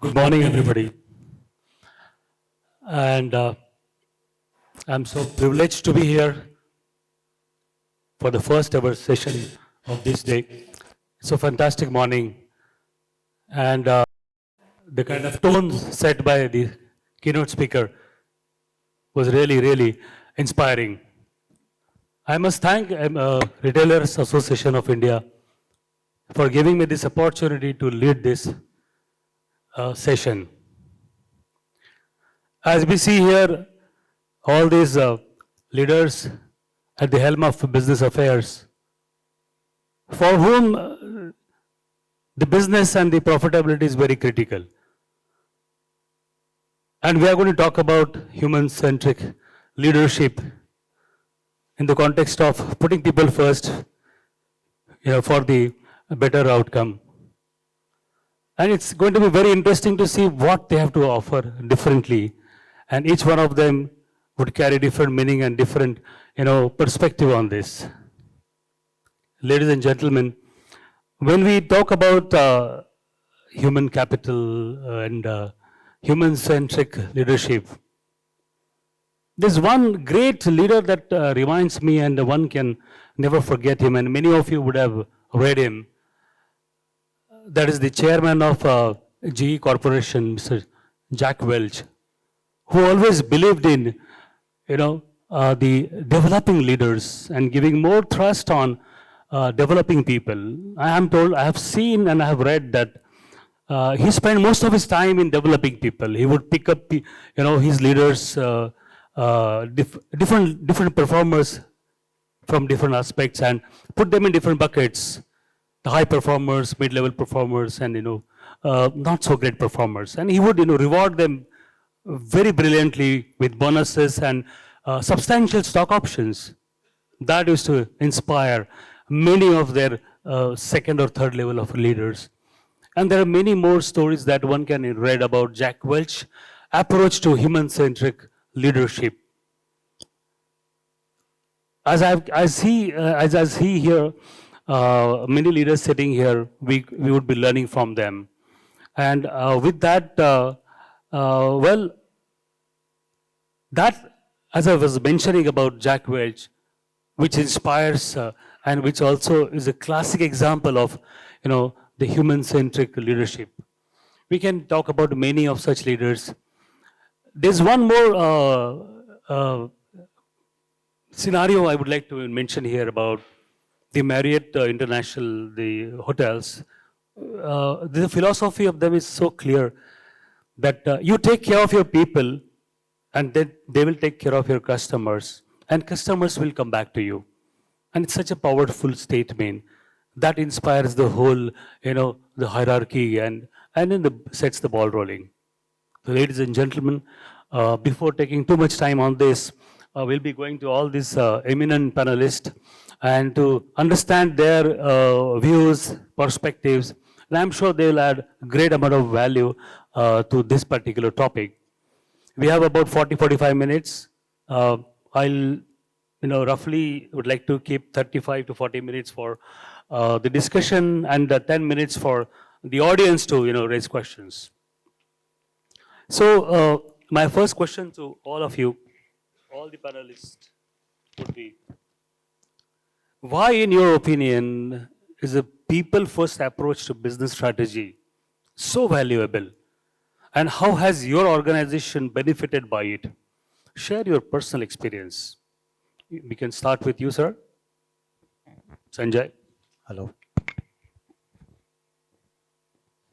Good morning, everybody. And I'm so privileged to be here for the first ever session of this day. It's a fantastic morning. And the kind of tone set by the keynote speaker was really, really inspiring. I must thank Retailers Association of India for giving me this opportunity to lead this session. As we see here, all these leaders at the helm of business affairs, for whom the business and the profitability is very critical. And we are going to talk about human-centric leadership in the context of putting people first, for the better outcome. And it's going to be very interesting to see what they have to offer differently. And each one of them would carry different meaning and different, perspective on this. Ladies and gentlemen, when we talk about human capital and human-centric leadership, there's one great leader that reminds me, and one can never forget him, and many of you would have read him. That is the chairman of GE Corporation, Mr. Jack Welch, who always believed in, the developing leaders and giving more trust on developing people. I am told, I have seen and I have read that he spent most of his time in developing people. He would pick up, his leaders, different performers from different aspects and put them in different buckets. The high performers, mid-level performers, and not so great performers. And he would reward them very brilliantly with bonuses and substantial stock options. That used to inspire many of their second or third level of leaders. And there are many more stories that one can read about Jack Welch's approach to human-centric leadership. As I see here, many leaders sitting here, we would be learning from them. And with that, that, as I was mentioning about Jack Welch, which inspires and which also is a classic example of, the human-centric leadership. We can talk about many of such leaders. There's one more scenario I would like to mention here about the Marriott International, the hotels. The philosophy of them is so clear that you take care of your people and then they will take care of your customers, and customers will come back to you. And it's such a powerful statement that inspires the whole, the hierarchy and sets the ball rolling. So ladies and gentlemen, before taking too much time on this, we'll be going to all these eminent panelists and to understand their views, perspectives, and I'm sure they'll add a great amount of value to this particular topic. We have about 40-45 minutes. I'll, roughly would like to keep 35 to 40 minutes for the discussion and 10 minutes for the audience to, raise questions. So my first question to all of you, all the panelists, would be, why, in your opinion, is a people-first approach to business strategy so valuable? And how has your organization benefited by it? Share your personal experience. We can start with you, sir. Sanjay. Hello.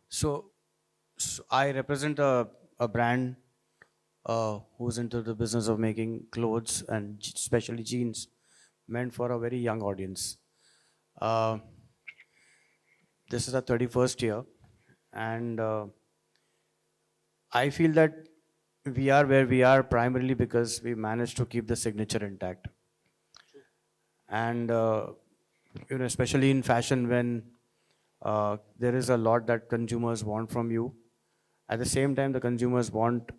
So I represent a brand who's into the business of making clothes and especially jeans meant for a very young audience. This is our 31st year, and I feel that we are where we are primarily because we managed to keep the signature intact. And especially in fashion, when there is a lot that consumers want from you, at the same time the consumers want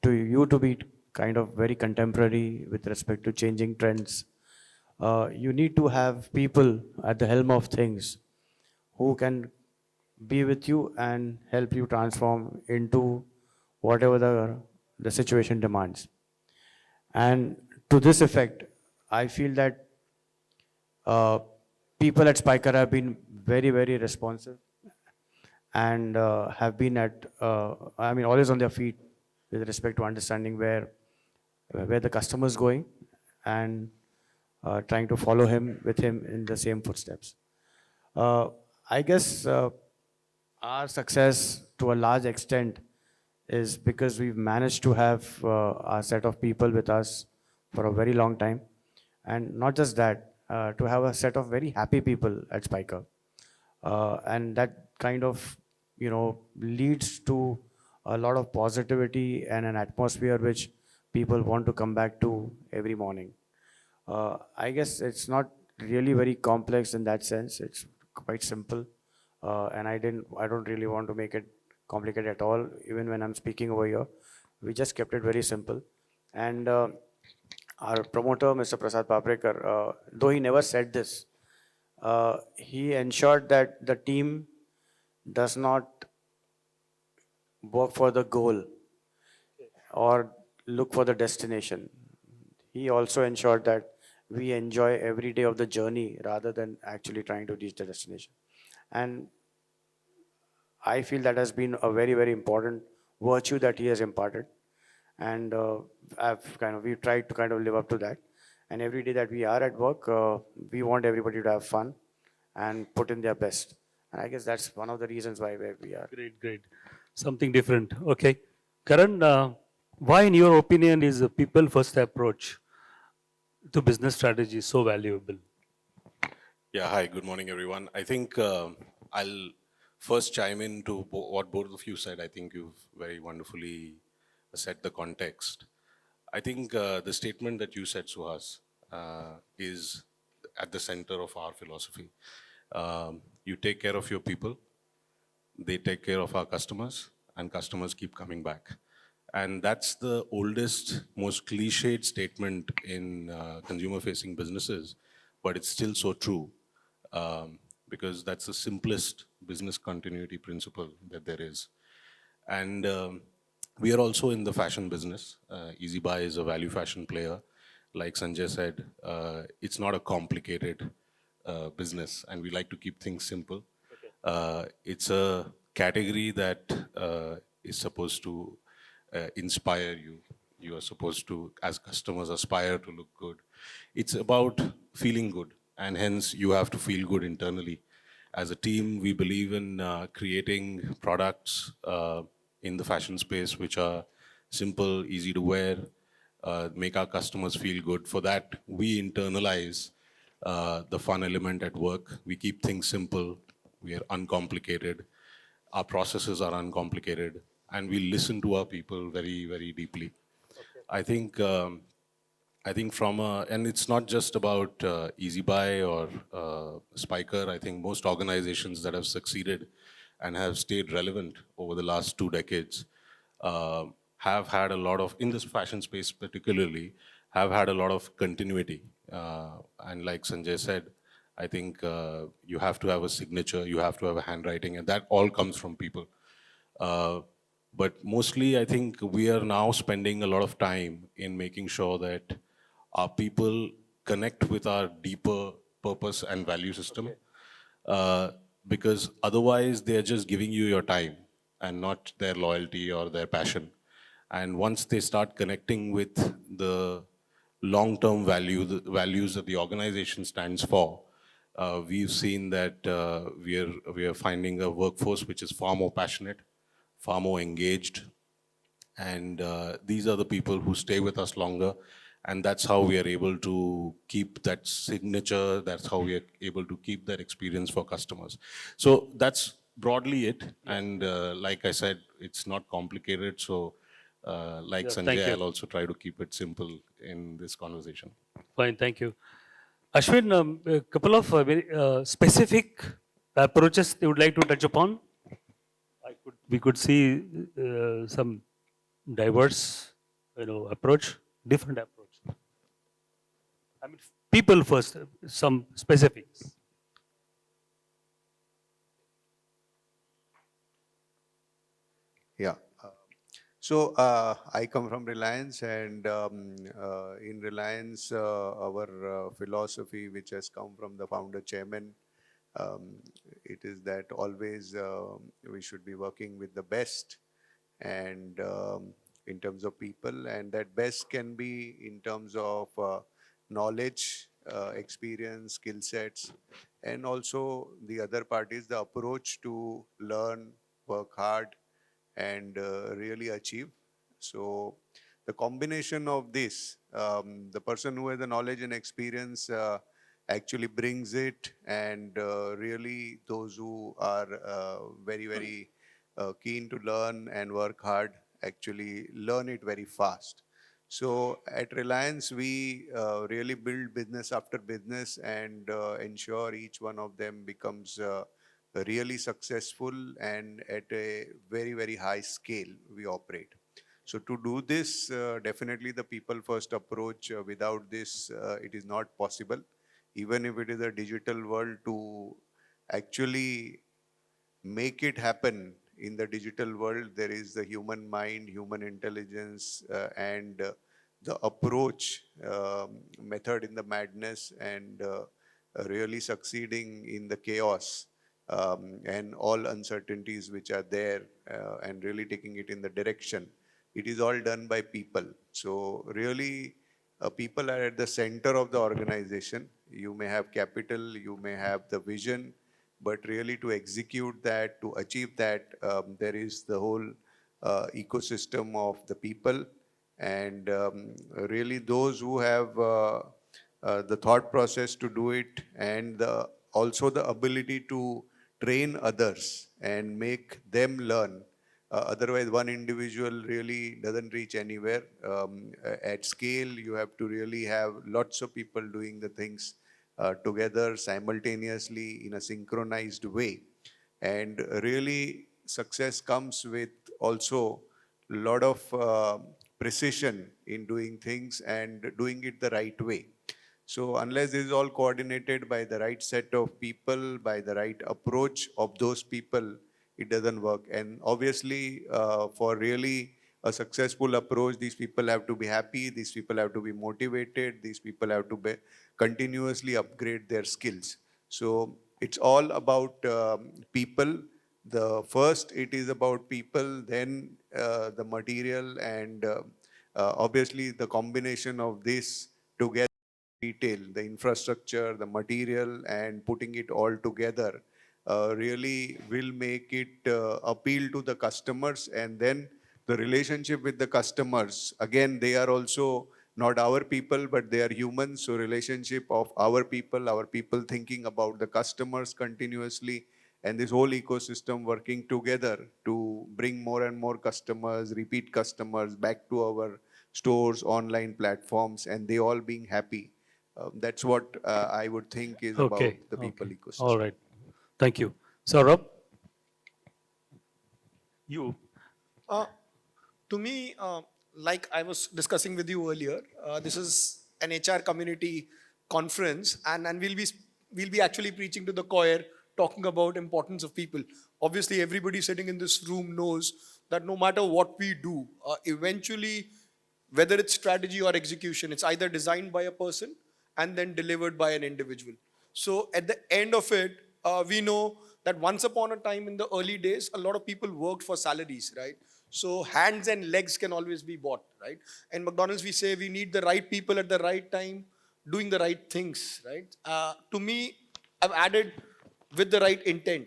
you to be kind of very contemporary with respect to changing trends. You need to have people at the helm of things who can be with you and help you transform into whatever the situation demands. And to this effect, I feel that uh, people at Spykar have been very, very responsive and have been always on their feet with respect to understanding where the customer is going and trying to follow him with him in the same footsteps. Uh, I guess our success to a large extent is because we've managed to have our set of people with us for a very long time. And not just that, to have a set of very happy people at Spykar. And that kind of, leads to a lot of positivity and an atmosphere which people want to come back to every morning. I guess it's not really very complex in that sense. It's quite simple, and I don't really want to make it complicated at all. Even when I'm speaking over here, we just kept it very simple. And our promoter, Mr. Prasad Paprekar, though he never said this, he ensured that the team does not work for the goal or look for the destination. He also ensured that we enjoy every day of the journey rather than actually trying to reach the destination. And I feel that has been a very, very important virtue that he has imparted. And we tried to kind of live up to that. And every day that we are at work, we want everybody to have fun and put in their best. And I guess that's one of the reasons where we are. Great, great. Something different. Okay. Karan, why, in your opinion, is a people first approach to business strategy so valuable? Yeah, hi, good morning, everyone. I think I'll first chime in to what both of you said. I think you've very wonderfully set the context. I think the statement that you said, Suhas, is at the center of our philosophy. You take care of your people, they take care of our customers, and customers keep coming back. And that's the oldest, most cliched statement in consumer-facing businesses, but it's still so true because that's the simplest business continuity principle that there is. And we are also in the fashion business. Easybuy is a value fashion player. Like Sanjay said, it's not a complicated business, and we like to keep things simple. It's a category that is supposed to inspire you. You are supposed to, as customers, aspire to look good. It's about feeling good, and hence you have to feel good internally. As a team, we believe in creating products in the fashion space which are simple, easy to wear, make our customers feel good. For that, we internalize the fun element at work. We keep things simple. We are uncomplicated. Our processes are uncomplicated. And we listen to our people very, very deeply. Okay. I think from and it's not just about Easybuy or Spykar. I think most organizations that have succeeded and have stayed relevant over the last 2 decades have had a lot of, in this fashion space particularly, have had a lot of continuity. And like Sanjay said, I think you have to have a signature, you have to have a handwriting, and that all comes from people. But mostly, I think we are now spending a lot of time in making sure that our people connect with our deeper purpose and value system. Okay. Because otherwise, they are just giving you your time and not their loyalty or their passion. And once they start connecting with the long-term the values that the organization stands for, we've seen that we are finding a workforce which is far more passionate, far more engaged, and these are the people who stay with us longer, and that's how we are able to keep that signature, that's how we are able to keep that experience for customers. So that's broadly it, and like I said, it's not complicated, so like Sanjay, I'll also try to keep it simple in this conversation. Fine, thank you. Ashwin, a couple of very specific approaches you would like to touch upon? We could see some diverse, approach, different approach. I mean, people first, some specifics. Yeah. I come from Reliance, and in Reliance, our philosophy, which has come from the founder chairman, um, it is that always we should be working with the best, and in terms of people, and that best can be in terms of knowledge, experience, skill sets, and also the other part is the approach to learn, work hard, and really achieve. So the combination of this, the person who has the knowledge and experience actually brings it, and really those who are very keen to learn and work hard actually learn it very fast. So at Reliance, we really build business after business and ensure each one of them becomes really successful, and at a very high scale we operate. So to do this, definitely the people first approach. Without this, it is not possible. Even if it is a digital world, to actually make it happen in the digital world, there is the human mind, human intelligence, and the approach, method in the madness, and really succeeding in the chaos, and all uncertainties which are there, and really taking it in the direction. It is all done by people. So really, people are at the center of the organization. You may have capital, you may have the vision, but really to execute that, to achieve that, there is the whole ecosystem of the people, and really those who have the thought process to do it, and also the ability to train others and make them learn. Otherwise, one individual really doesn't reach anywhere. At scale, you have to really have lots of people doing the things together simultaneously in a synchronized way. And really, success comes with also a lot of precision in doing things and doing it the right way. So unless this is all coordinated by the right set of people, by the right approach of those people, it doesn't work. And obviously, for really a successful approach, these people have to be happy, these people have to be motivated, these people have to be continuously upgrade their skills. So it's all about people. The first, it is about people, then the material, and obviously the combination of this together, retail, the infrastructure, the material, and putting it all together really will make it appeal to the customers. And then the relationship with the customers, again, they are also not our people, but they are humans. So relationship of our people thinking about the customers continuously, and this whole ecosystem working together to bring more and more customers, repeat customers back to our stores, online platforms, and they all being happy. That's what I would think is about Okay, the people okay. ecosystem. All right. Thank you. Saurabh? You. Uh, to me, like I was discussing with you earlier, this is an HR community conference, and we'll be actually preaching to the choir, talking about importance of people. Obviously, everybody sitting in this room knows that no matter what we do, eventually, whether it's strategy or execution, it's either designed by a person and then delivered by an individual. So at the end of it, we know that once upon a time in the early days, a lot of people worked for salaries, right? So hands and legs can always be bought, right? In McDonald's, we say we need the right people at the right time, doing the right things, right? To me, I've added with the right intent.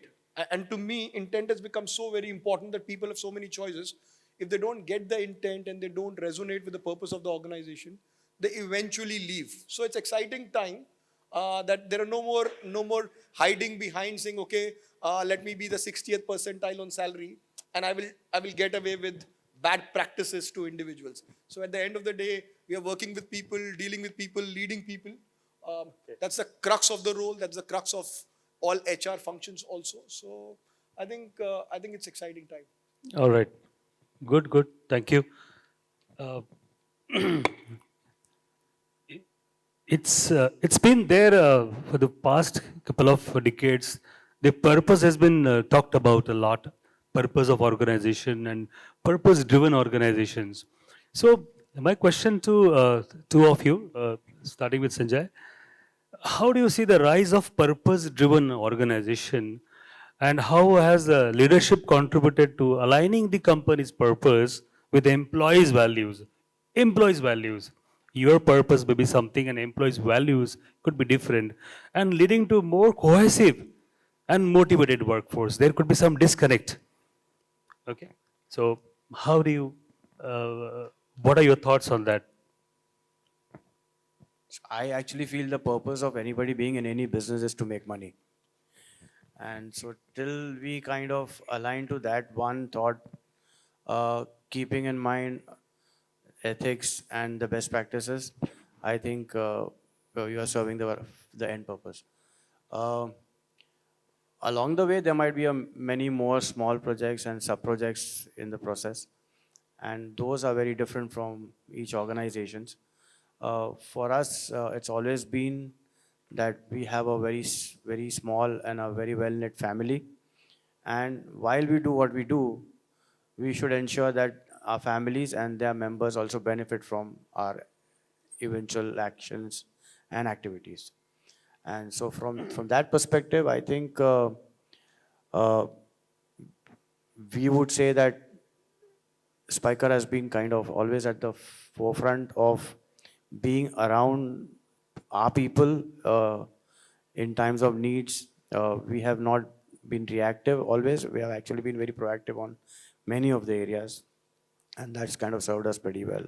And to me, intent has become so very important that people have so many choices. If they don't get the intent and they don't resonate with the purpose of the organization, they eventually leave. So it's exciting time that there are no more hiding behind saying, okay, let me be the 60th percentile on salary, and I will get away with bad practices to individuals. So at the end of the day, we are working with people, dealing with people, leading people. That's the crux of the role. That's the crux of all HR functions also. So I think it's exciting time. All right. Good, good. Thank you. It's been there for the past couple of decades. The purpose has been talked about a lot. purpose of organization and purpose-driven organizations. So my question to two of you, starting with Sanjay, how do you see the rise of purpose-driven organization, and how has leadership contributed to aligning the company's purpose with the employees' values? Employees' values. Your purpose may be something and employees' values could be different, and leading to more cohesive and motivated workforce. There could be some disconnect. Okay. So how do you, what are your thoughts on that? I actually feel the purpose of anybody being in any business is to make money. And so till we kind of align to that one thought, keeping in mind ethics and the best practices, I think you are serving the end purpose. Along the way, there might be many more small projects and sub-projects in the process, and those are very different from each organizations. For us, it's always been that we have a very small and a very well-knit family, and while we do what we do, we should ensure that our families and their members also benefit from our eventual actions and activities. And so from that perspective, I think we would say that Spykar has been kind of always at the forefront of being around our people in times of needs. We have not been reactive always. We have actually been very proactive on many of the areas, and that's kind of served us pretty well.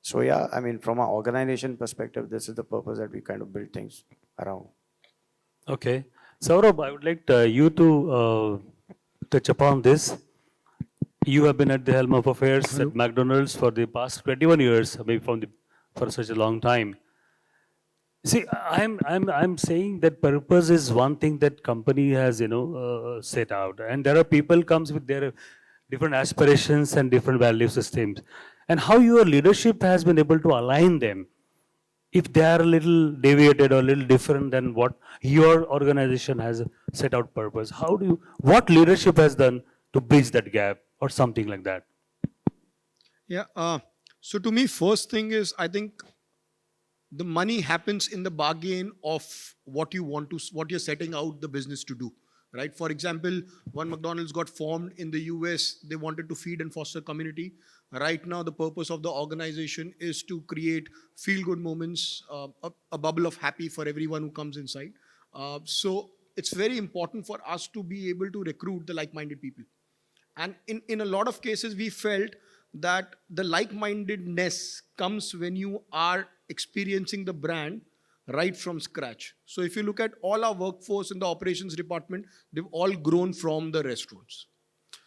So yeah, I mean, from our organization perspective, this is the purpose that we kind of build things around. Okay. Saurabh, I would like you to touch upon this. You have been at the helm of affairs at McDonald's for the past 21 years, maybe for such a long time. See, I'm saying that purpose is one thing that company has, set out, and there are people comes with their different aspirations and different value systems, and how your leadership has been able to align them. If they are a little deviated or a little different than what your organization has set out purpose, what leadership has done to bridge that gap or something like that? Yeah. So to me, first thing is, I think the money happens in the bargain of what you're setting out the business to do, right? For example, when McDonald's got formed in the US, they wanted to feed and foster community. Right now, the purpose of the organization is to create feel-good moments, a bubble of happy for everyone who comes inside. So it's very important for us to be able to recruit the like-minded people. And in a lot of cases, we felt that the like-mindedness comes when you are experiencing the brand right from scratch. So if you look at all our workforce in the operations department, they've all grown from the restaurants.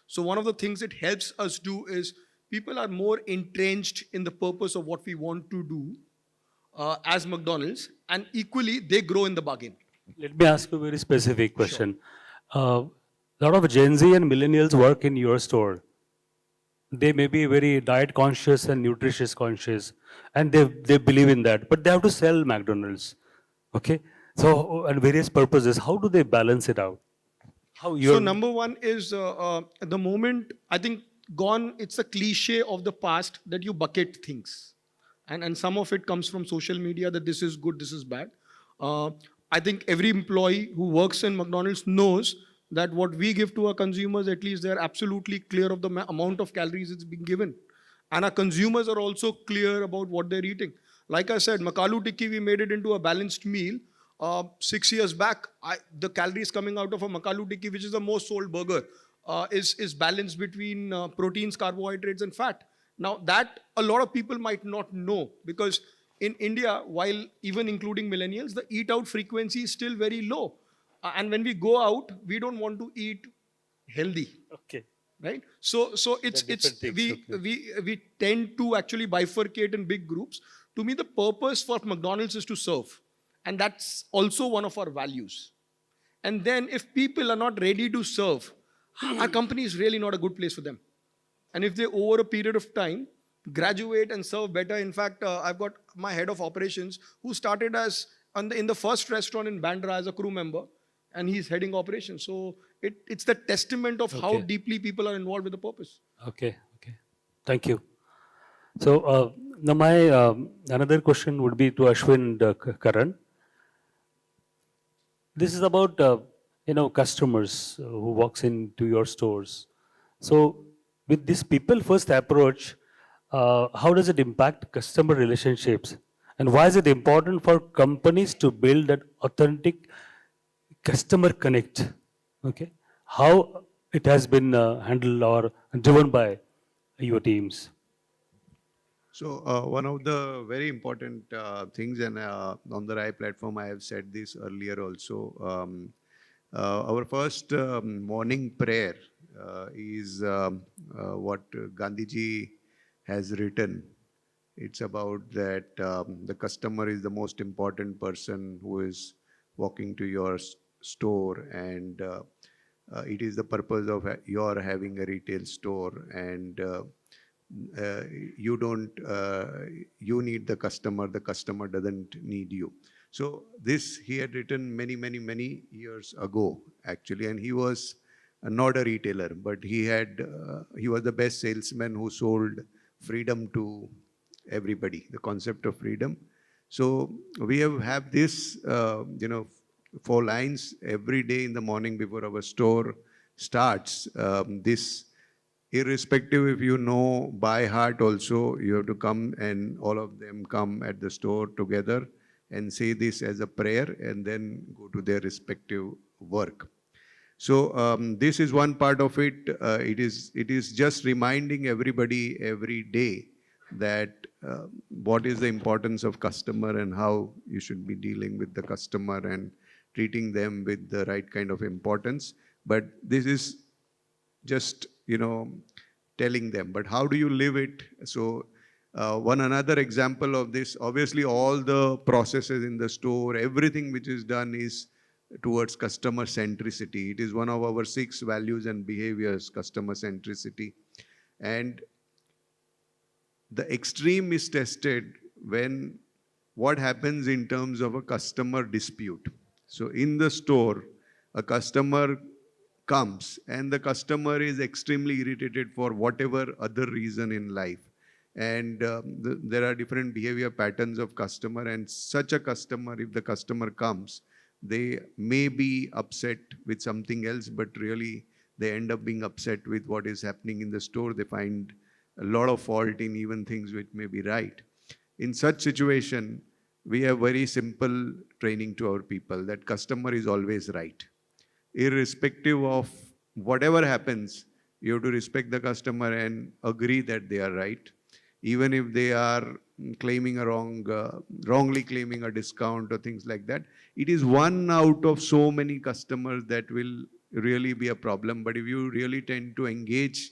So one of the things it helps us do is people are more entrenched in the purpose of what we want to do as McDonald's, and equally they grow in the bargain. Let me ask you a very specific question. A lot of Gen Z and millennials work in your store. They may be very diet conscious and nutritious conscious, and they believe in that, but they have to sell McDonald's. Okay? So, and various purposes, how do they balance it out? So number one is the moment, I think it's a cliche of the past that you bucket things. And some of it comes from social media that this is good, this is bad. I think every employee who works in McDonald's knows that what we give to our consumers, at least they're absolutely clear of the amount of calories it's being given. And our consumers are also clear about what they're eating. Like I said, Makalu Tikki, we made it into a balanced meal. 6 years back, the calories coming out of a Makalu Tikki, which is the most sold burger, is balanced between proteins, carbohydrates, and fat. Now that a lot of people might not know, because in India, while even including millennials, the eat out frequency is still very low. And when we go out, we don't want to eat healthy. Okay. Right? So we tend to actually bifurcate in big groups. To me, the purpose for McDonald's is to serve. And that's also one of our values. And then if people are not ready to serve, our company is really not a good place for them. And if they, over a period of time, graduate and serve better. In fact, I've got my head of operations who started as in the first restaurant in Bandra as a crew member. and he's heading operations. So it's the testament of how Okay. deeply people are involved with the purpose. Okay, okay. Thank you. So now my another question would be to Ashwin and Karan. This is about customers who walks into your stores. So with this people first approach, how does it impact customer relationships, and why is it important for companies to build that authentic customer connect? Okay, how it has been handled or driven by your teams? So one of the very important things, and on the RAI platform, I have said this earlier also. Our first morning prayer is what Gandhiji has written. It's about that the customer is the most important person who is walking to your store, and it is the purpose of your having a retail store, and uh, you don't you need the customer doesn't need you. So this he had written many years ago actually, and he was not a retailer, but he was the best salesman who sold freedom to everybody, the concept of freedom. So we have this four lines every day in the morning before our store starts. This irrespective, if you know by heart also, you have to come, and all of them come at the store together and say this as a prayer and then go to their respective work. So this is one part of it. It is just reminding everybody every day that what is the importance of customer and how you should be dealing with the customer and treating them with the right kind of importance. But this is just telling them, but how do you live it? So one another example of this, obviously all the processes in the store, everything which is done is towards customer centricity. It is one of our 6 values and behaviors, customer centricity. And the extreme is tested when what happens in terms of a customer dispute. So in the store, a customer comes and the customer is extremely irritated for whatever other reason in life. And there are different behavior patterns of customer, and such a customer, if the customer comes, they may be upset with something else, but really they end up being upset with what is happening in the store. They find a lot of fault in even things which may be right. In such situation, we have very simple training to our people that customer is always right. Irrespective of whatever happens, you have to respect the customer and agree that they are right. Even if they are claiming a wrongly claiming a discount or things like that, it is one out of so many customers that will really be a problem. But if you really tend to engage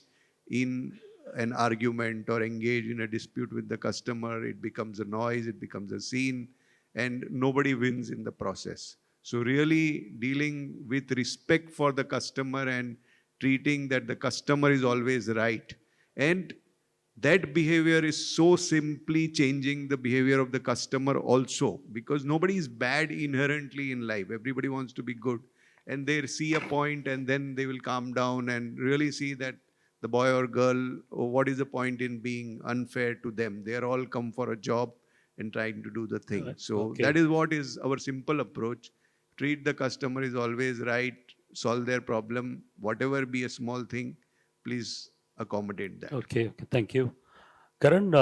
in an argument or engage in a dispute with the customer, it becomes a noise, it becomes a scene, and nobody wins in the process. So really dealing with respect for the customer and treating that the customer is always right. And that behavior is so simply changing the behavior of the customer also, because nobody is bad inherently in life. Everybody wants to be good. And they see a point and then they will calm down and really see that the boy or girl, what is the point in being unfair to them? They are all come for a job and trying to do the thing. So Okay. that is what is our simple approach. Treat the customer is always right, solve their problem, whatever be a small thing, please accommodate that. Okay, okay, thank you. Karan,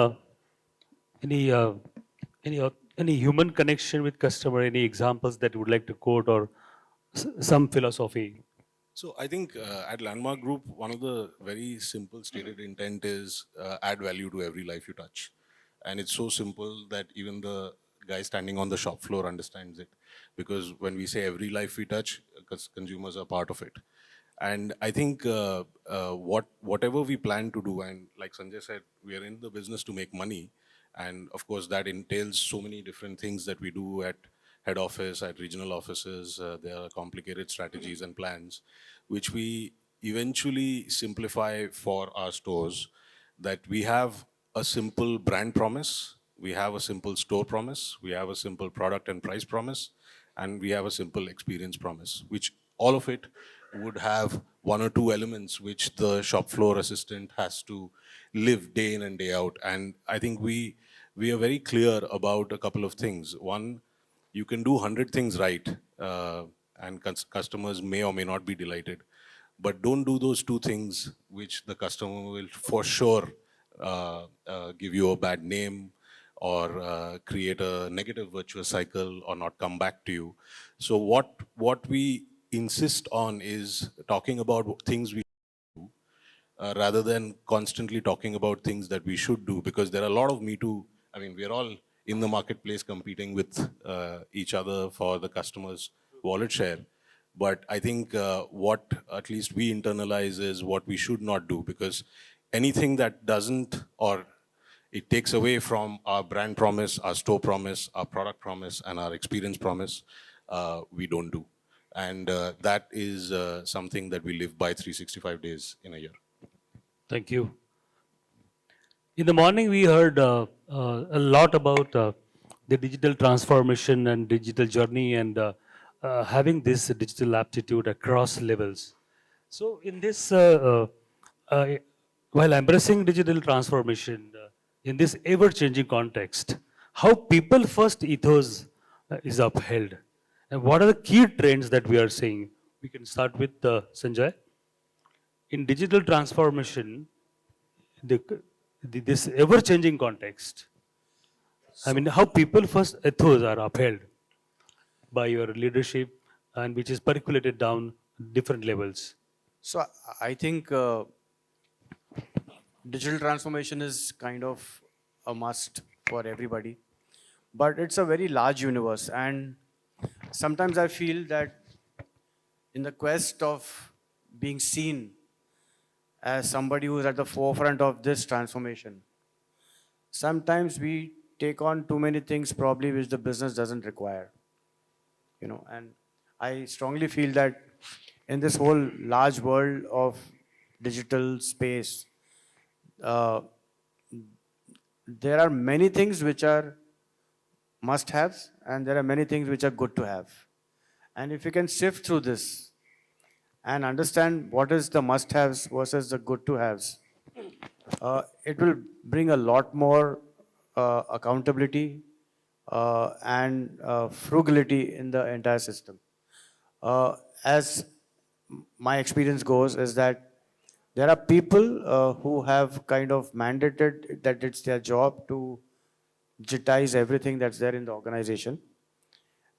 any uh, any human connection with customer? Any examples that you would like to quote, or some philosophy? So I think at Landmark Group, one of the very simple stated intent is add value to every life you touch. And it's so simple that even the guy standing on the shop floor understands it. Because when we say every life we touch, consumers are part of it. And I think whatever we plan to do, and like Sanjay said, we are in the business to make money. And of course, that entails so many different things that we do at head office, at regional offices. There are complicated strategies and plans, which we eventually simplify for our stores, that we have a simple brand promise, we have a simple store promise, we have a simple product and price promise, and we have a simple experience promise, which all of it would have one or two elements which the shop floor assistant has to live day in and day out. And I think we are very clear about a couple of things. One, you can do 100 things right, and customers may or may not be delighted. But don't do those two things which the customer will for sure give you a bad name, or create a negative virtuous cycle, or not come back to you. So what we insist on is talking about things we do, rather than constantly talking about things that we should do, because there are a lot of Me Too. I mean, we're all in the marketplace competing with each other for the customer's wallet share. But I think what at least we internalize is what we should not do, because anything that doesn't, or it takes away from our brand promise, our store promise, our product promise, and our experience promise, we don't do. And that is something that we live by 365 days in a year. Thank you. In the morning, we heard a lot about the digital transformation and digital journey, and having this digital aptitude across levels. So, in this, while embracing digital transformation in this ever-changing context, how people-first ethos is upheld, and what are the key trends that we are seeing? We can start with Sanjay. In digital transformation, this ever-changing context, I mean, how people-first ethos are upheld by your leadership, and which is percolated down different levels. So I think digital transformation is kind of a must for everybody, but it's a very large universe, and sometimes I feel that in the quest of being seen as somebody who is at the forefront of this transformation, sometimes we take on too many things probably which the business doesn't require, and I strongly feel that in this whole large world of digital space, there are many things which are must-haves, and there are many things which are good to have. And if you can sift through this and understand what is the must-haves versus the good-to-haves, it will bring a lot more accountability and frugality in the entire system. As my experience goes, is that there are people who have kind of mandated that it's their job to digitize everything that's there in the organization,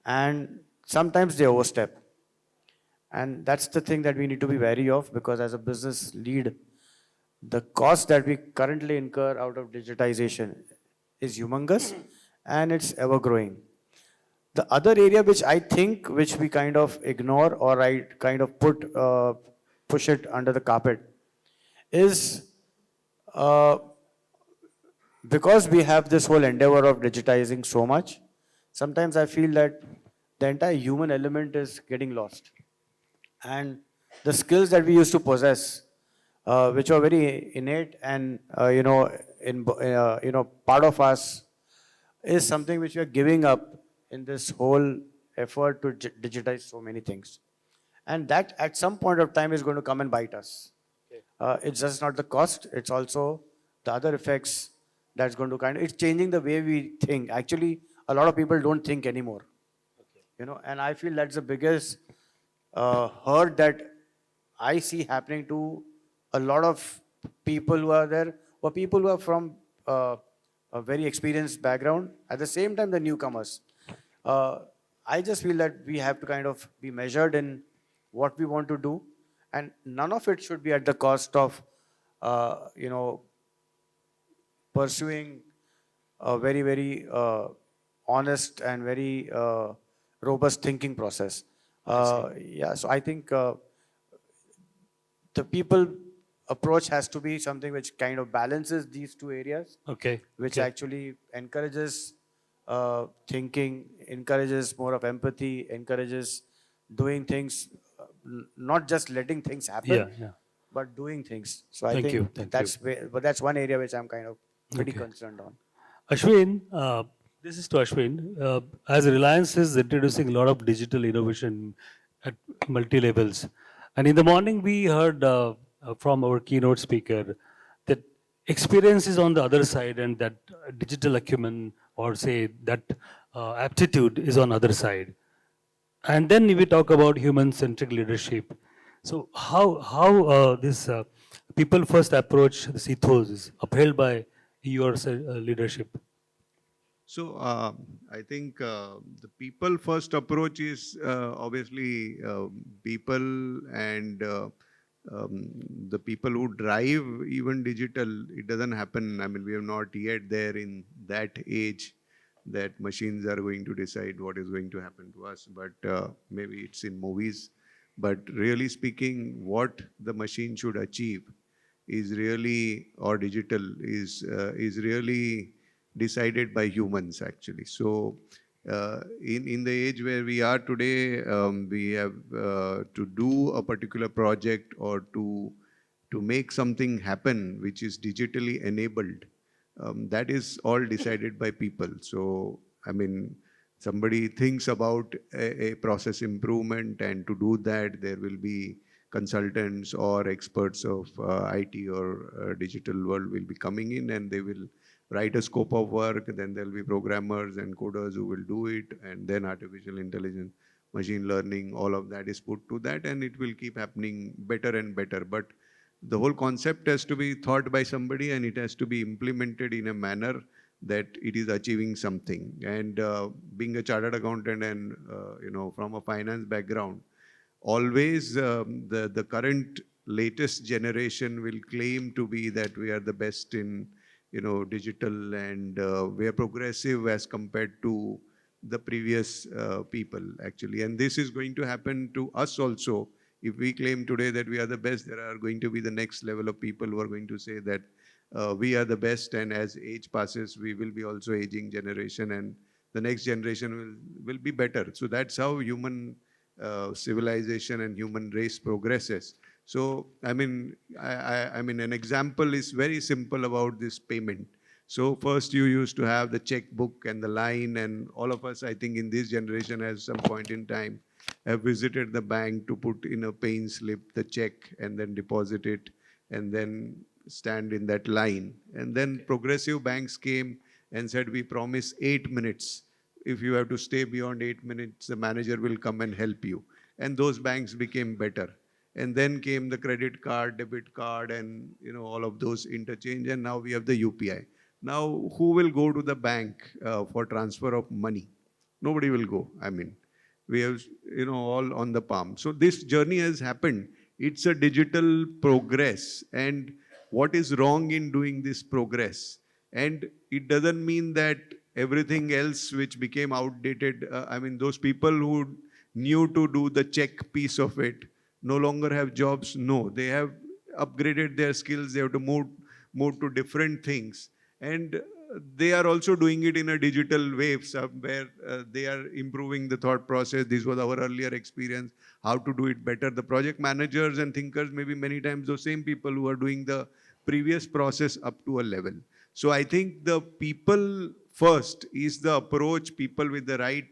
and sometimes they overstep. And that's the thing that we need to be wary of, because as a business lead, the cost that we currently incur out of digitization is humongous, and it's ever growing. The other area which I think, which we kind of ignore, or I kind of push it under the carpet, is because we have this whole endeavor of digitizing so much, sometimes I feel that the entire human element is getting lost. And the skills that we used to possess, which are very innate and part of us, is something which we are giving up in this whole effort to digitize so many things. And that at some point of time is going to come and bite us. It's just not the cost, it's also the other effects that's going to it's changing the way we think. Actually, a lot of people don't think anymore. And I feel that's the biggest hurt that I see happening to a lot of people who are there, or people who are from a very experienced background, at the same time the newcomers. I just feel that we have to kind of be measured in what we want to do, and none of it should be at the cost of pursuing a very, very honest and very robust thinking process. Yeah, so I think the people approach has to be something which kind of balances these two areas. Okay. Which actually encourages thinking, encourages more of empathy, encourages doing things, not just letting things happen, but doing things. So I think that's one area which I'm kind of pretty concerned on. Ashwin, This is to Ashwin. As Reliance is introducing a lot of digital innovation at multi levels, and in the morning we heard from our keynote speaker that experience is on the other side, and that digital acumen, or say that aptitude, is on other side. And then we talk about human-centric leadership. So how this people first approach this ethos is upheld by your leadership? So I think the people first approach is obviously people and the people who drive even digital. It doesn't happen. I mean, we are not yet there in that age that machines are going to decide what is going to happen to us. But maybe it's in movies. But really speaking, what the machine should achieve is really, or digital is really decided by humans actually. So in the age where we are today, we have to do a particular project or to make something happen which is digitally enabled. That is all decided by people. So I mean, somebody thinks about a process improvement, and to do that there will be consultants or experts of IT or digital world will be coming in, and they will write a scope of work. Then there will be programmers and coders who will do it, and then artificial intelligence, machine learning, all of that is put to that, and it will keep happening better and better. But the whole concept has to be thought by somebody, and it has to be implemented in a manner that it is achieving something. And being a chartered accountant and from a finance background, always the current latest generation will claim to be that we are the best in digital, and we are progressive as compared to the previous people actually. And this is going to happen to us also. If we claim today that we are the best, there are going to be the next level of people who are going to say that we are the best, and as age passes, we will be also aging generation, and the next generation will be better. So that's how human civilization and human race progresses. So I mean, I mean, an example is very simple about this payment. So first you used to have the checkbook and the line, and all of us, I think in this generation at some point in time, have visited the bank to put in a paying slip the check and then deposit it and then stand in that line. And then progressive banks came and said, we promise 8 minutes. If you have to stay beyond 8 minutes, the manager will come and help you. And those banks became better. And then came the credit card, debit card, and all of those interchange. And now we have the UPI. Now, who will go to the bank for transfer of money? Nobody will go. I mean, we have all on the palm. So this journey has happened. It's a digital progress. And what is wrong in doing this progress? And it doesn't mean that everything else which became outdated, I mean, those people who knew to do the check piece of it no longer have jobs. No, they have upgraded their skills. They have to move to different things. And they are also doing it in a digital way, where they are improving the thought process. This was our earlier experience, how to do it better. The project managers and thinkers may be many times those same people who are doing the previous process up to a level. So I think the people first is the approach, people with the right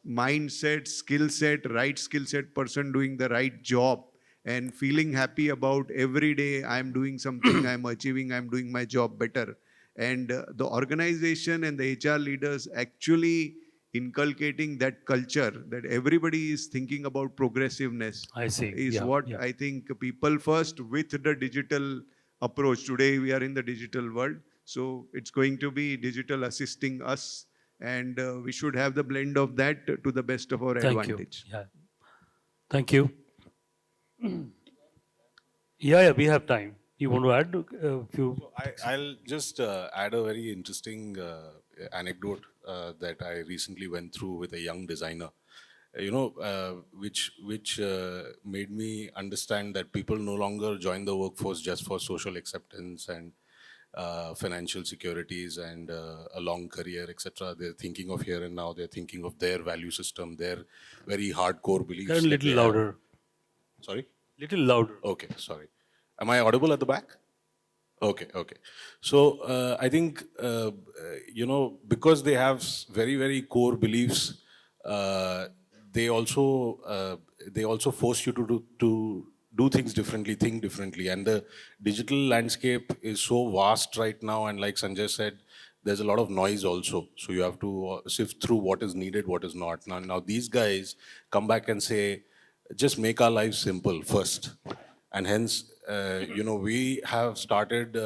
mindset, skill set, right skill set person doing the right job and feeling happy about every day I'm doing something, I'm achieving, I'm doing my job better. And the organization and the HR leaders actually inculcating that culture that everybody is thinking about progressiveness. I see. Is Yeah, what yeah. I think people first with the digital approach. Today we are in the digital world. So it's going to be digital assisting us, and we should have the blend of that to the best of our Thank advantage. you. Yeah. Thank you. Yeah, we have time. You want to add a few? I'll just add a very interesting anecdote that I recently went through with a young designer. Which made me understand that people no longer join the workforce just for social acceptance and financial securities and a long career, etc. They're thinking of here and now. They're thinking of their value system, their very hardcore beliefs. Karan, that little they have. louder. Sorry? Little louder. Okay, sorry. Am I audible at the back? Okay, okay. So I think because they have very very core beliefs, uh, they also uh, they also force you to do things differently, think differently, and the digital landscape is so vast right now. And like Sanjay said, there's a lot of noise also. So you have to sift through what is needed, what is not. Now these guys come back and say, just make our lives simple first, and hence we have started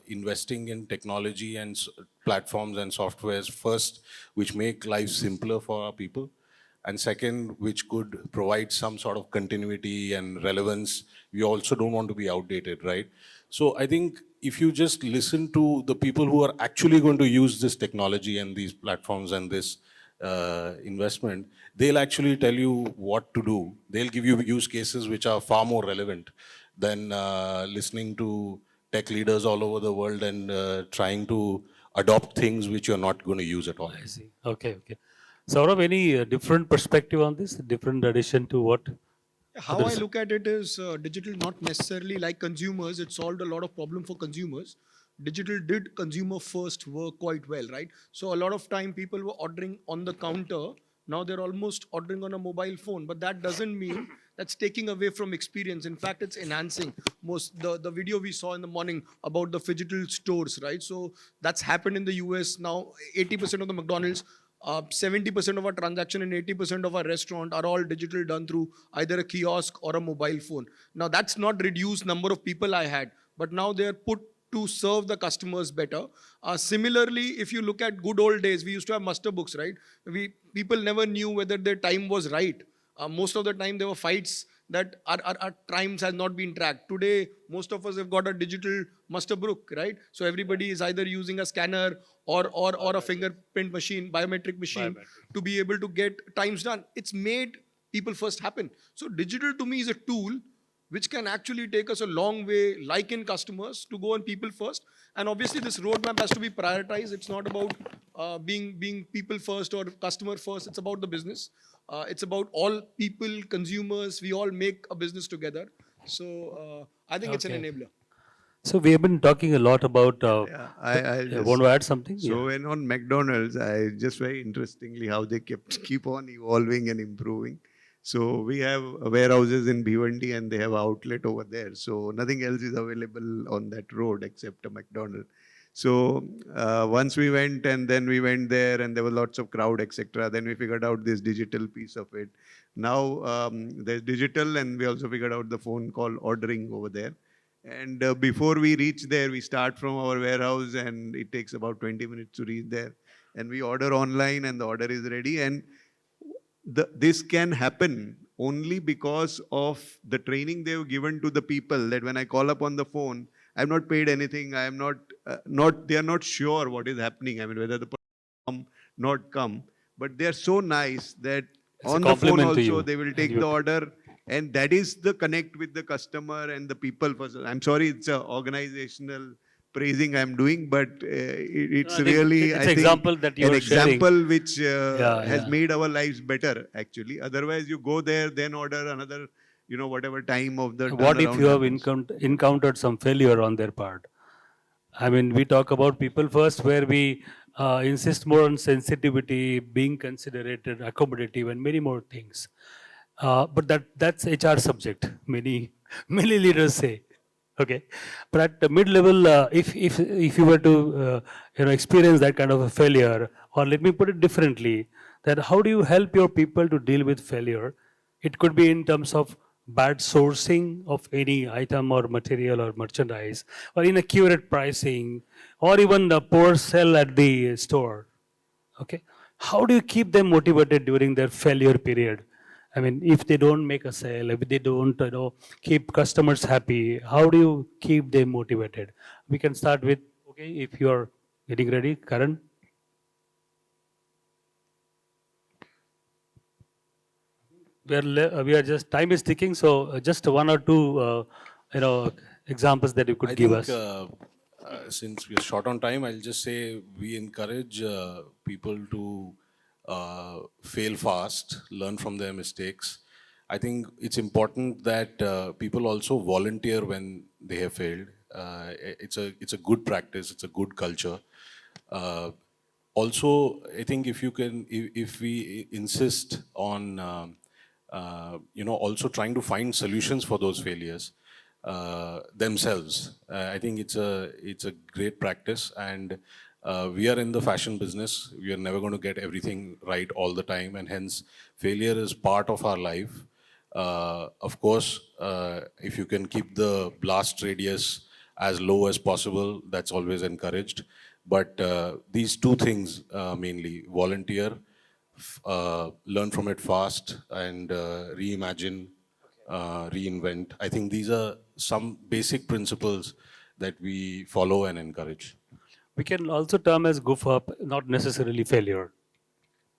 investing in technology and platforms and softwares first, which make life simpler for our people, and second, which could provide some sort of continuity and relevance. We also don't want to be outdated, right? So I think if you just listen to the people who are actually going to use this technology and these platforms and this investment, they'll actually tell you what to do. They'll give you use cases which are far more relevant than listening to tech leaders all over the world and trying to adopt things which you're not going to use at all. I see. Okay, okay. Saurabh, any different perspective on this? Different addition to what How I others? look at it is digital not necessarily like consumers. It solved a lot of problem for consumers. Digital did consumer first work quite well, right? So a lot of time people were ordering on the counter. Now they're almost ordering on a mobile phone, but that doesn't mean that's taking away from experience. In fact, it's enhancing. The video we saw in the morning about the phygital stores, right? So that's happened in the US now. 80% of the McDonald's 70% of our transaction and 80% of our restaurant are all digital, done through either a kiosk or a mobile phone. Now that's not reduced number of people I had, but now they're put to serve the customers better. Similarly, if you look at good old days, we used to have muster books, right? People never knew whether their time was right. Most of the time there were fights that our times has not been tracked. Today, most of us have got a digital muster book, right? So everybody is either using a scanner or a fingerprint machine, biometric machine, to be able to get times done. It's made people first happen. So digital to me is a tool which can actually take us a long way, like in customers, to go on people first. And obviously, this roadmap has to be prioritized. It's not about being people first or customer first. It's about the business. It's about all people, consumers. We all make a business together. So I think it's an Okay. enabler. So we have been talking a lot about. I'll just, Want to add something? so when on McDonald's, I just very interestingly how they keep on evolving and improving. So we have warehouses in Bhiwandi and they have outlet over there. So nothing else is available on that road except a McDonald's. So once we went and then we went there and there was lots of crowd, etc. Then we figured out this digital piece of it. Now there's digital and we also figured out the phone call ordering over there. And before we reach there, we start from our warehouse and it takes about 20 minutes to reach there. And we order online and the order is ready. And this can happen only because of the training they've given to the people, that when I call up on the phone, I'm not paid anything. I am they are not sure what is happening. I mean, whether the person come, not come. But they are so nice that It's a on the phone compliment to you. also, they will take the order. And that is the connect with the customer and the people. I'm sorry, it's a organizational praising I'm doing, but it's I think really, it's I an think, example that you an are sharing. example which has yeah. made our lives better, actually. Otherwise, you go there, then order another, whatever time of the What if turnaround you have happens. encountered some failure on their part? I mean, we talk about people first, where we insist more on sensitivity, being considerate, accommodative, and many more things. But that's HR subject. Many many leaders say, okay. But at the mid level, if you were to experience that kind of a failure, or let me put it differently, that how do you help your people to deal with failure? It could be in terms of bad sourcing of any item or material or merchandise, or inaccurate pricing, or even the poor sell at the store. Okay, how do you keep them motivated during their failure period? I mean, if they don't make a sale, if they don't keep customers happy, how do you keep them motivated? We can start with, okay, if you're getting ready, Karan. We are just, time is ticking, so just one or two examples that you could I give think us. since we are short on time, I'll just say we encourage people to fail fast, learn from their mistakes. I think it's important that people also volunteer when they have failed. it's a good practice. It's a good culture. Also, I think if we insist on, also trying to find solutions for those failures themselves, I think it's a great practice. And we are in the fashion business. We are never going to get everything right all the time, and hence failure is part of our life. Of course, if you can keep the blast radius as low as possible, that's always encouraged. But these two things mainly, volunteer, learn from it fast, and reimagine, reinvent. I think these are some basic principles that we follow and encourage. We can also term as goof up, not necessarily failure.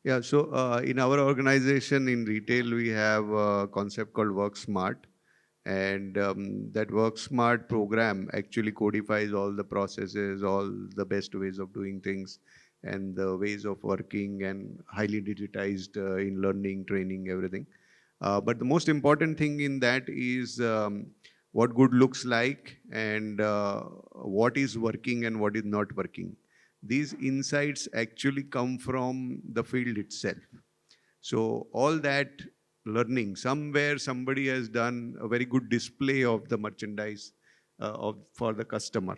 Yeah, so in our organization in retail, we have a concept called Work Smart. And that Work Smart program actually codifies all the processes, all the best ways of doing things, and the ways of working, and highly digitized in learning, training, everything. But the most important thing in that is what good looks like, and what is working and what is not working. These insights actually come from the field itself. So all that learning, somewhere somebody has done a very good display of the merchandise for the customer.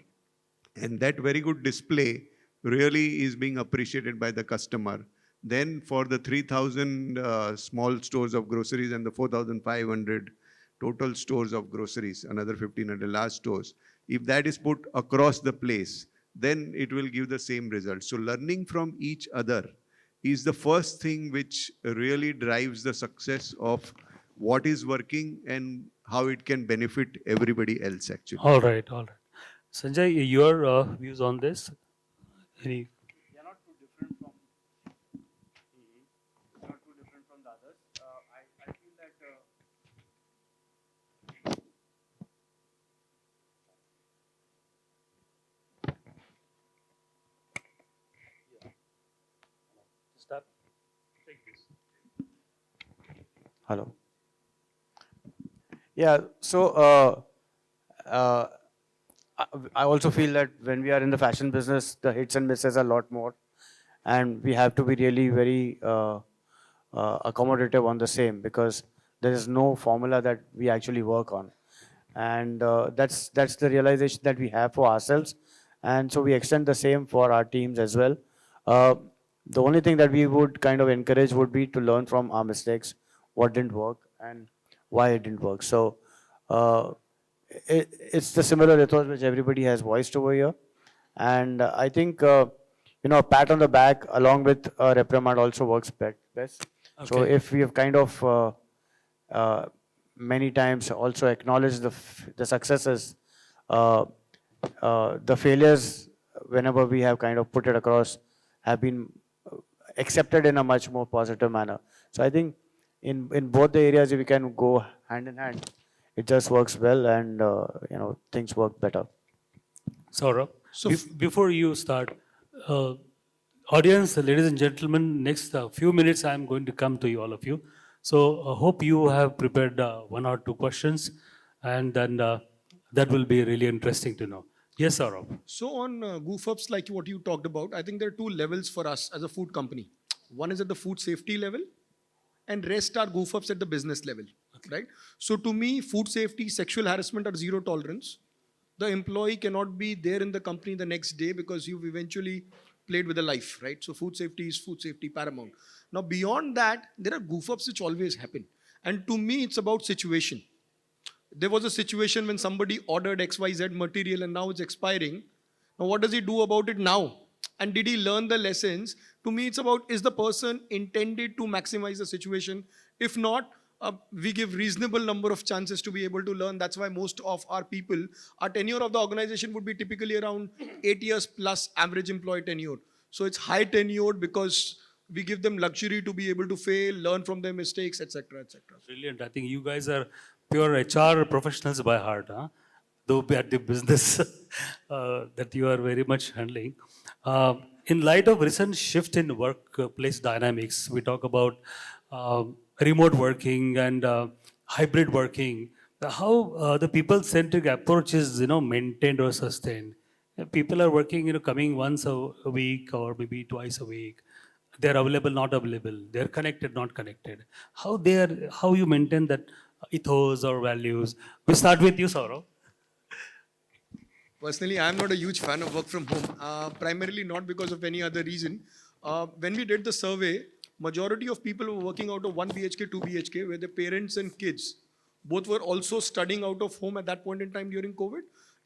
And that very good display really is being appreciated by the customer. Then for the 3,000 small stores of groceries and the 4,500 total stores of groceries, another 1,500 large stores, if that is put across the place, then it will give the same result. So learning from each other is the first thing which really drives the success of what is working and how it can benefit everybody else actually. All right. Sanjay, your views on this? Any? They are not too different from the others. I feel that Stop. Take this. Hello. Yeah, so I also feel that when we are in the fashion business, the hits and misses are a lot more, and we have to be really very accommodative on the same, because there is no formula that we actually work on, and that's the realization that we have for ourselves, and so we extend the same for our teams as well. The only thing that we would kind of encourage would be to learn from our mistakes, what didn't work and why it didn't work. So it's the similar ethos which everybody has voiced over here. And I think, a pat on the back along with a reprimand also works best. So Okay. if we have kind of many times also acknowledged the successes, the failures, whenever we have kind of put it across, have been accepted in a much more positive manner. So I think in both the areas, if we can go hand in hand, it just works well, and things work better. Saurabh, So before you start, audience, ladies and gentlemen, next few minutes I'm going to come to you, all of you. So I hope you have prepared one or two questions, and then that will be really interesting to know. Yes, Saurabh. So on goof ups, like what you talked about, I think there are two levels for us as a food company. One is at the food safety level, and rest are goof ups at the business level, right? So to me, food safety, sexual harassment are zero tolerance. The employee cannot be there in the company the next day because you've eventually played with a life, right? So food safety is food safety paramount. Now beyond that, there are goof ups which always happen. And to me, it's about situation. There was a situation when somebody ordered XYZ material and now it's expiring. Now, what does he do about it now? And did he learn the lessons? To me, it's about, is the person intended to maximize the situation? If not, we give reasonable number of chances to be able to learn. That's why most of our people, our tenure of the organization would be typically around 8 years plus average employee tenure. So it's high tenured because we give them luxury to be able to fail, learn from their mistakes, etc., etc. Brilliant. I think you guys are pure HR professionals by heart, huh? Though at the business that you are very much handling. In light of recent shift in workplace dynamics, we talk about remote working and hybrid working. how the people-centric approach is, maintained or sustained. People are working, coming once a week or maybe twice a week. They're available, not available. They're connected, not connected. How you maintain that ethos or values? We start with you, Saurabh. Personally, I'm not a huge fan of work from home, primarily not because of any other reason. When we did the survey, majority of people were working out of 1 BHK, 2 BHK, where their parents and kids both were also studying out of home at that point in time during COVID,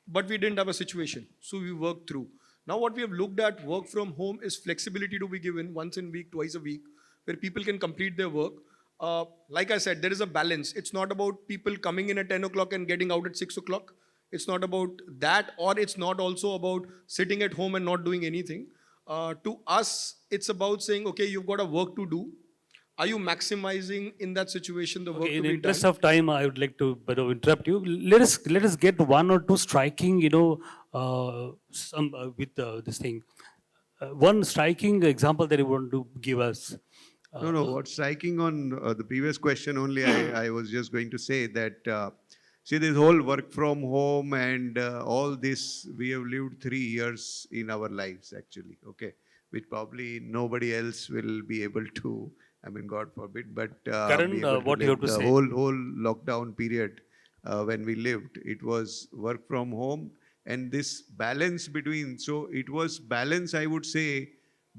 but we didn't have a situation, so we worked through. Now what we have looked at work from home is flexibility to be given once in a week, twice a week, where people can complete their work. Like I said, there is a balance. It's not about people coming in at 10 o'clock and getting out at 6 o'clock. It's not about that, or it's not also about sitting at home and not doing anything. To us, it's about saying, okay, you've got a work to do. Are you maximizing in that situation the work Okay, to in be interest done? of time, I would like to interrupt you. Let us get one or two striking, some with this thing. One striking example that you want to give us. No. What's striking on the previous question only, I was just going to say that, see, this whole work from home and all this, we have lived 3 years in our lives, actually, okay, which probably nobody else will be able to, I mean, God forbid, but Karan, be able what to you live have to the say? whole lockdown period when we lived. It was work from home, and this balance between, so it was balance, I would say,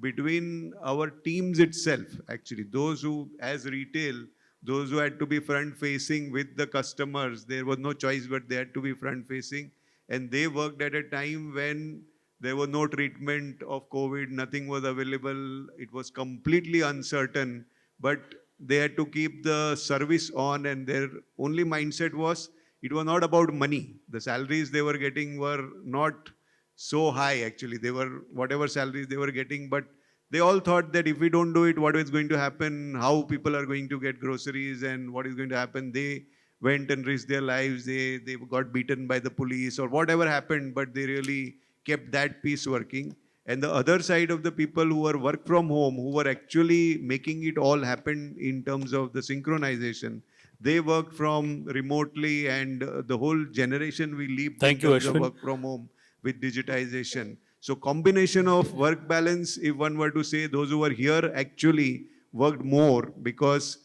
between our teams itself, actually. Those who, as retail, those who had to be front facing with the customers, there was no choice but they had to be front facing. And they worked at a time when there was no treatment of COVID, nothing was available, it was completely uncertain, but they had to keep the service on, and their only mindset was, it was not about money. The salaries they were getting were not so high, actually. They were whatever salaries they were getting, but they all thought that if we don't do it, what is going to happen, how people are going to get groceries, and what is going to happen. They went and risked their lives, they got beaten by the police or whatever happened, but they really kept that piece working. And the other side of the people who were work from home, who were actually making it all happen in terms of the synchronization, they worked from remotely, and the whole generation we lived in Thank you, terms of Ashwin. work from home with digitization. So combination of work balance, if one were to say, those who were here actually worked more, because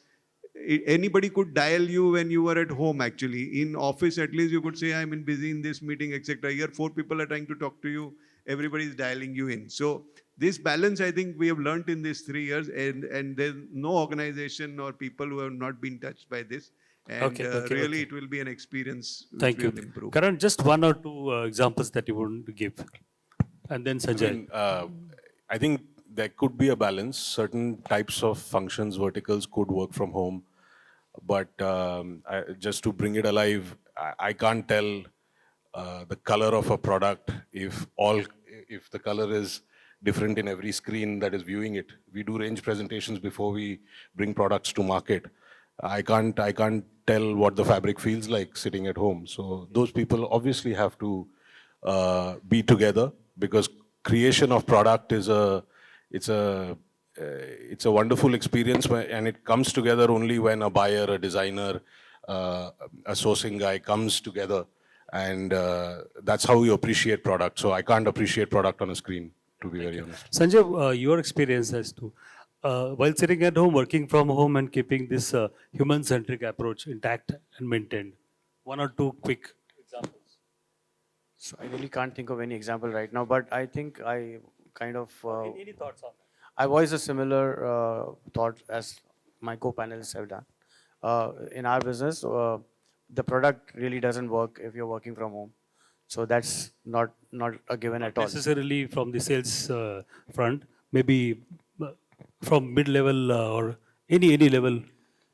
anybody could dial you when you were at home, actually. In office, at least you could say, I'm busy in this meeting, etc. Here, 4 people are trying to talk to you. Everybody is dialing you in. So this balance, I think we have learned in these 3 years, and there's no organization or people who have not been touched by this. And really, it will be an experience which Thank we you. will improve. Karan, just one or two examples that you want to give. And then Sanjay. I think there could be a balance. Certain types of functions, verticals could work from home. But just to bring it alive, I can't tell the color of a product if the color is different in every screen that is viewing it. We do range presentations before we bring products to market. I can't tell what the fabric feels like sitting at home. So those people obviously have to be together, because creation of product is it's a wonderful experience, and it comes together only when a buyer, a designer, a sourcing guy comes together, and that's how you appreciate product. So I can't appreciate product on a screen, to be very honest. Sanjay, your experience as to, while sitting at home, working from home and keeping this human-centric approach intact and maintained. One or two quick examples. So I really can't think of any example right now, but I think I kind of Any thoughts on that? I voice a similar thought as my co-panelists have done. In our business, the product really doesn't work if you're working from home. So that's not a given at all. Necessarily from the sales front, maybe from mid-level or any level.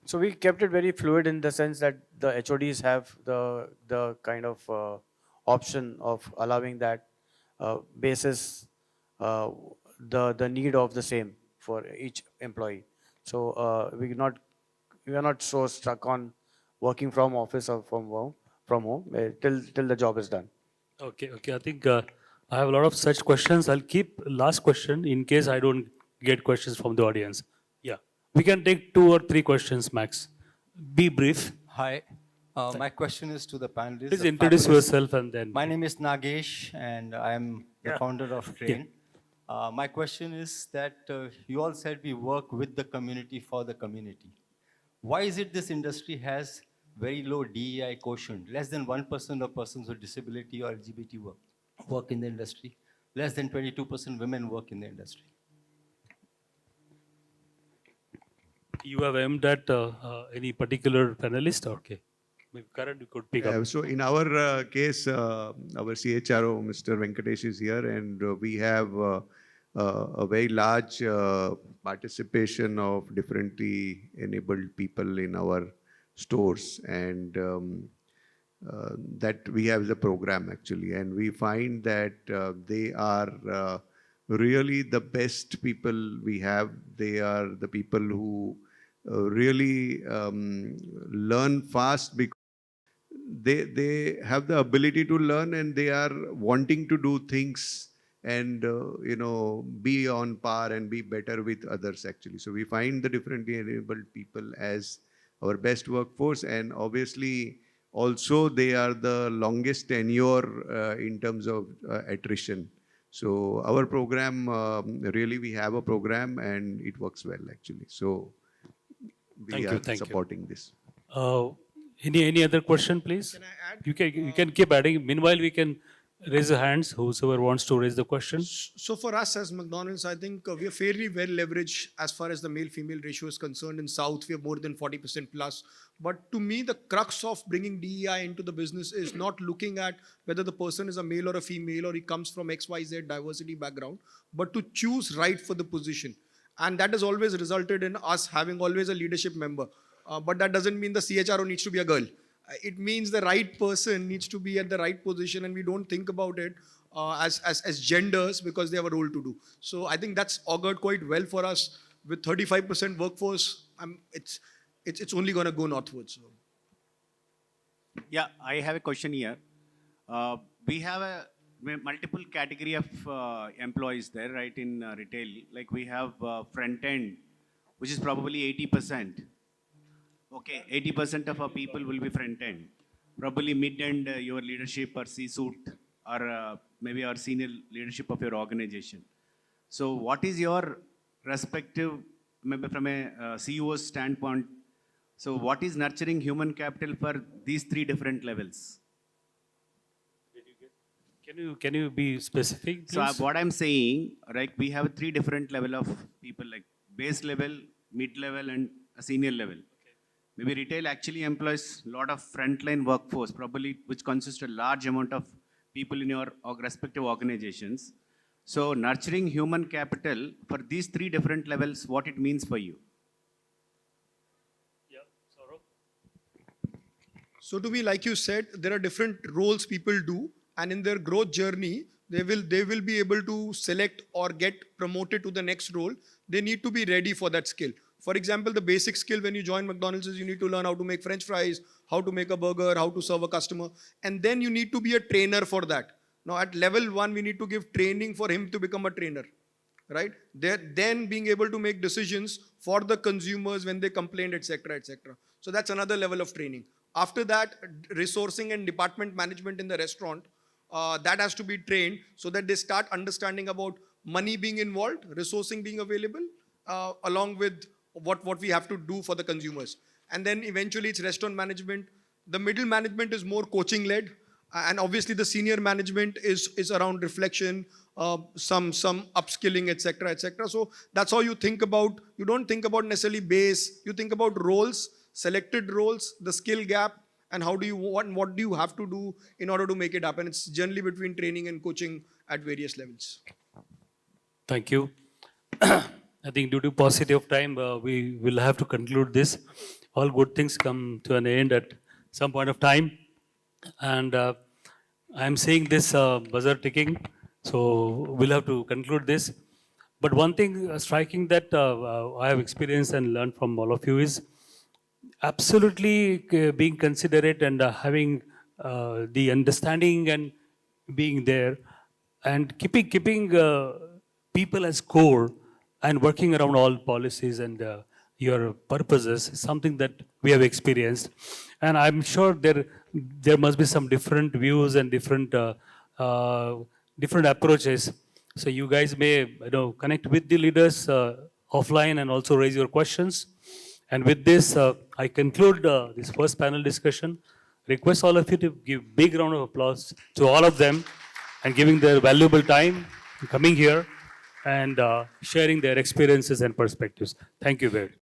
So we kept it very fluid in the sense that the HODs have the kind of option of allowing that basis the need of the same for each employee. So we are not so stuck on working from office or from home till the job is done. Okay. I think I have a lot of such questions. I'll keep last question in case I don't get questions from the audience. Yeah, we can take 2 or 3 questions max. Be brief. Hi. My question is to the panelists. Please the introduce fabulous- yourself and then. My name is Nagesh, and I am the Yeah. founder of Train. My question is that you all said we work with the community for the community. Why is it this industry has very low DEI quotient? Less than 1% of persons with disability or LGBT work in the industry. Less than 22% women work in the industry. You have aimed at any particular panelist? Okay. Maybe Karan, you could pick up. So in our case, our CHRO, Mr. Venkatesh, is here, and we have a very large participation of differently enabled people in our stores, and that we have the program actually, and we find that they are really the best people we have. They are the people who really learn fast because they have the ability to learn, and they are wanting to do things and be on par and be better with others actually. So we find the differently enabled people as our best workforce, and obviously also they are the longest tenure in terms of attrition. So our program, really we have a program and it works well actually. So we are supporting this. Any other question, please? Can I add? You can keep adding. Meanwhile, we can raise your hands, whosoever wants to raise the question. So for us as McDonald's, I think we are fairly well leveraged as far as the male-female ratio is concerned. In South, we have more than 40% plus. But to me, the crux of bringing DEI into the business is not looking at whether the person is a male or a female, or he comes from XYZ diversity background, but to choose right for the position. And that has always resulted in us having always a leadership member. But that doesn't mean the CHRO needs to be a girl. It means the right person needs to be at the right position, and we don't think about it as genders because they have a role to do. So I think that's augured quite well for us. With 35% workforce, it's only going to go northwards. So. Yeah, I have a question here. We have a multiple category of employees there, right, in retail. Like we have front end, which is probably 80%. Okay, 80% of our people will be front end. Probably mid end, your leadership or C-suite or maybe our senior leadership of your organization. So what is your respective, maybe from a CEO standpoint, so what is nurturing human capital for these three different levels? Can you be specific, please? So what I'm saying, right, we have three different level of people, like base level, mid level, and a senior level. Maybe retail actually employs a lot of frontline workforce, probably which consists a large amount of people in your respective organizations. So nurturing human capital for these three different levels, what it means for you? Yeah, Saurabh. So to me, like you said, there are different roles people do, and in their growth journey, they will be able to select or get promoted to the next role. They need to be ready for that skill. For example, the basic skill when you join McDonald's is you need to learn how to make French fries, how to make a burger, how to serve a customer. And then you need to be a trainer for that. Now at level 1, we need to give training for him to become a trainer, right? Then being able to make decisions for the consumers when they complain, etc., etc. So that's another level of training. After that, resourcing and department management in the restaurant, that has to be trained so that they start understanding about money being involved, resourcing being available, along with what we have to do for the consumers. And then eventually it's restaurant management. The middle management is more coaching led. And obviously the senior management is around reflection, some upskilling, etc., etc. So that's how you think about, you don't think about necessarily base, you think about roles, selected roles, the skill gap, and how do you want, what do you have to do in order to make it happen. It's generally between training and coaching at various levels. Thank you. I think due to paucity of time, we will have to conclude this. All good things come to an end at some point of time. And I'm seeing this buzzer ticking, so we'll have to conclude this. But one thing striking that I have experienced and learned from all of you is absolutely being considerate and having the understanding and being there and keeping people as core and working around all policies and your purposes is something that we have experienced. And I'm sure there must be some different views and different approaches. So you guys may connect with the leaders offline and also raise your questions. And with this, I conclude this first panel discussion. Request all of you to give big round of applause to all of them and giving their valuable time coming here and sharing their experiences and perspectives. Thank you very much.